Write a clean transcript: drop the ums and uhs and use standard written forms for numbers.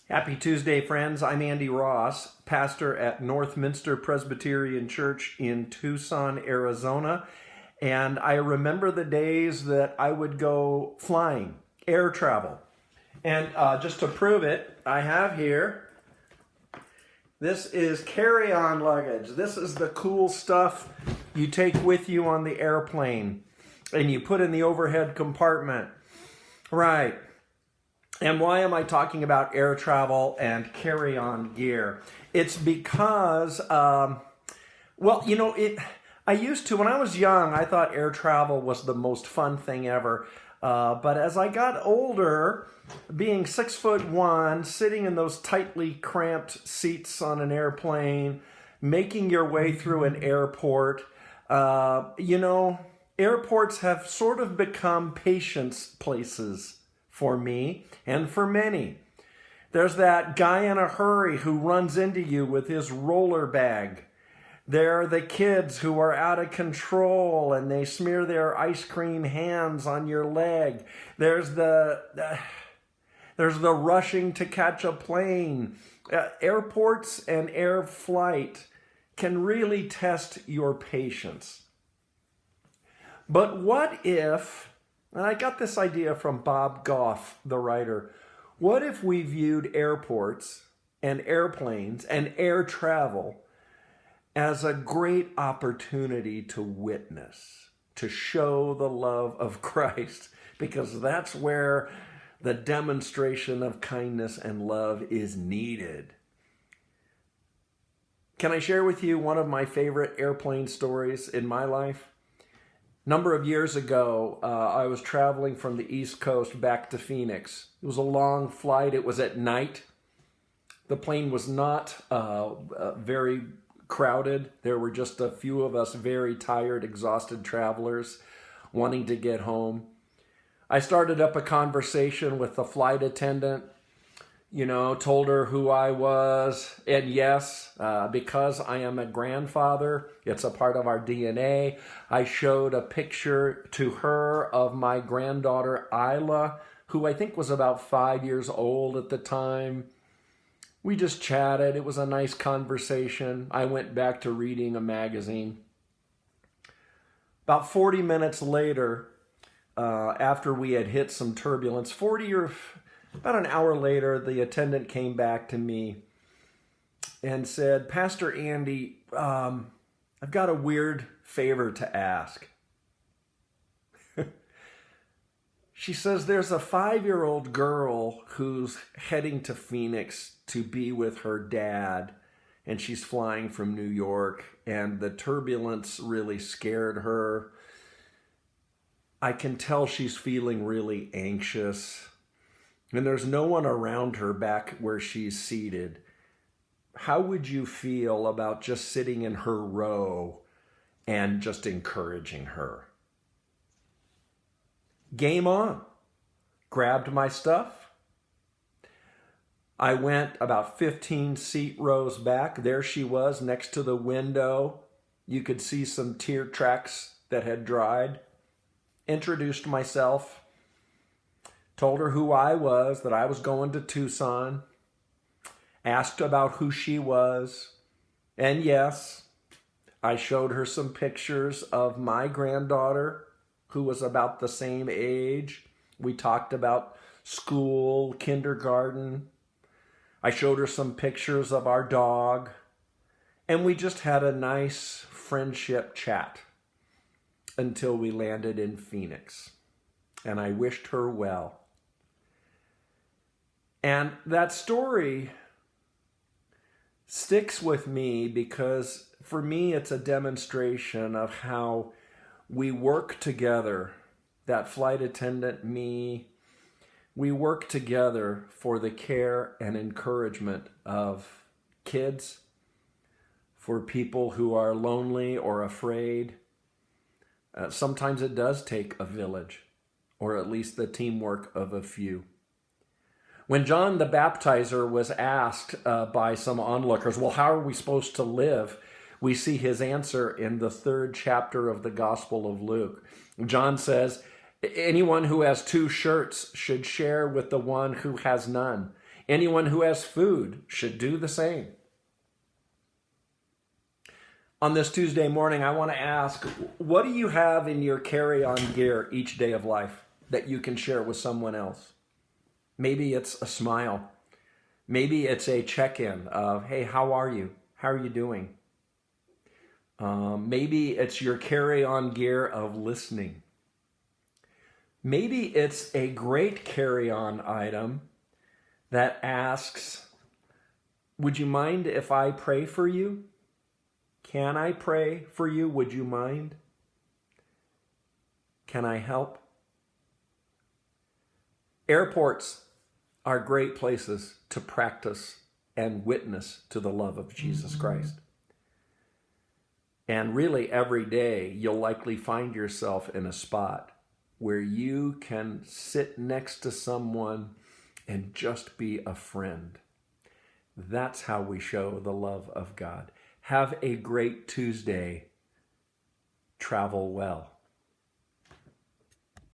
Happy Tuesday, friends. I'm Andy Ross, pastor at Northminster Presbyterian Church in Tucson, Arizona. And I remember the days that I would go flying, air travel. And just to prove it, I have here, this is carry-on luggage. This is the cool stuff you take with you on the airplane and you put in the overhead compartment. Right. And why am I talking about air travel and carry-on gear? It's because, I used to, when I was young, I thought air travel was the most fun thing ever. But as I got older, being 6'1", sitting in those tightly cramped seats on an airplane, making your way through an airport, airports have sort of become patience places for me and for many. There's that guy in a hurry who runs into you with his roller bag. There are the kids who are out of control and they smear their ice cream hands on your leg. There's the rushing to catch a plane. Airports and air flight can really test your patience. But what if, and I got this idea from Bob Goff, the writer, what if we viewed airports and airplanes and air travel as a great opportunity to witness, to show the love of Christ, because that's where the demonstration of kindness and love is needed. Can I share with you one of my favorite airplane stories in my life? A number of years ago, I was traveling from the East Coast back to Phoenix. It was a long flight. It was at night. The plane was not very crowded. There were just a few of us very tired, exhausted travelers wanting to get home. I started up a conversation with the flight attendant, told her who I was. And yes, because I am a grandfather, it's a part of our DNA. I showed a picture to her of my granddaughter, Isla, who I think was about 5 years old at the time. We just chatted. It was a nice conversation. I went back to reading a magazine. About 40 minutes later, after we had hit some turbulence, about an hour later, the attendant came back to me and said, "Pastor Andy, I've got a weird favor to ask." She says, "There's a 5-year-old girl who's heading to Phoenix to be with her dad, and she's flying from New York, and the turbulence really scared her. I can tell she's feeling really anxious, and there's no one around her back where she's seated. How would you feel about just sitting in her row and just encouraging her?" Game on. Grabbed my stuff. I went about 15 seat rows back. There she was next to the window. You could see some tear tracks that had dried. Introduced myself. Told her who I was, that I was going to Tucson. Asked about who she was. And yes, I showed her some pictures of my granddaughter, who was about the same age. We talked about school, kindergarten. I showed her some pictures of our dog. And we just had a nice friendship chat until we landed in Phoenix. And I wished her well. And that story sticks with me because for me it's a demonstration of how we work together, that flight attendant, me, we work together for the care and encouragement of kids, for people who are lonely or afraid. Sometimes it does take a village, or at least the teamwork of a few. When John the Baptizer was asked by some onlookers, well, how are we supposed to live? We see his answer in the 3rd chapter of the Gospel of Luke. John says, anyone who has 2 shirts should share with the one who has none. Anyone who has food should do the same. On this Tuesday morning, I want to ask, what do you have in your carry-on gear each day of life that you can share with someone else? Maybe it's a smile. Maybe it's a check-in of, hey, how are you? How are you doing? Maybe it's your carry-on gear of listening. Maybe it's a great carry-on item that asks, would you mind if I pray for you? Can I pray for you? Would you mind? Can I help? Airports are great places to practice and witness to the love of Jesus Christ. And really every day you'll likely find yourself in a spot where you can sit next to someone and just be a friend. That's how we show the love of God. Have a great Tuesday. Travel well.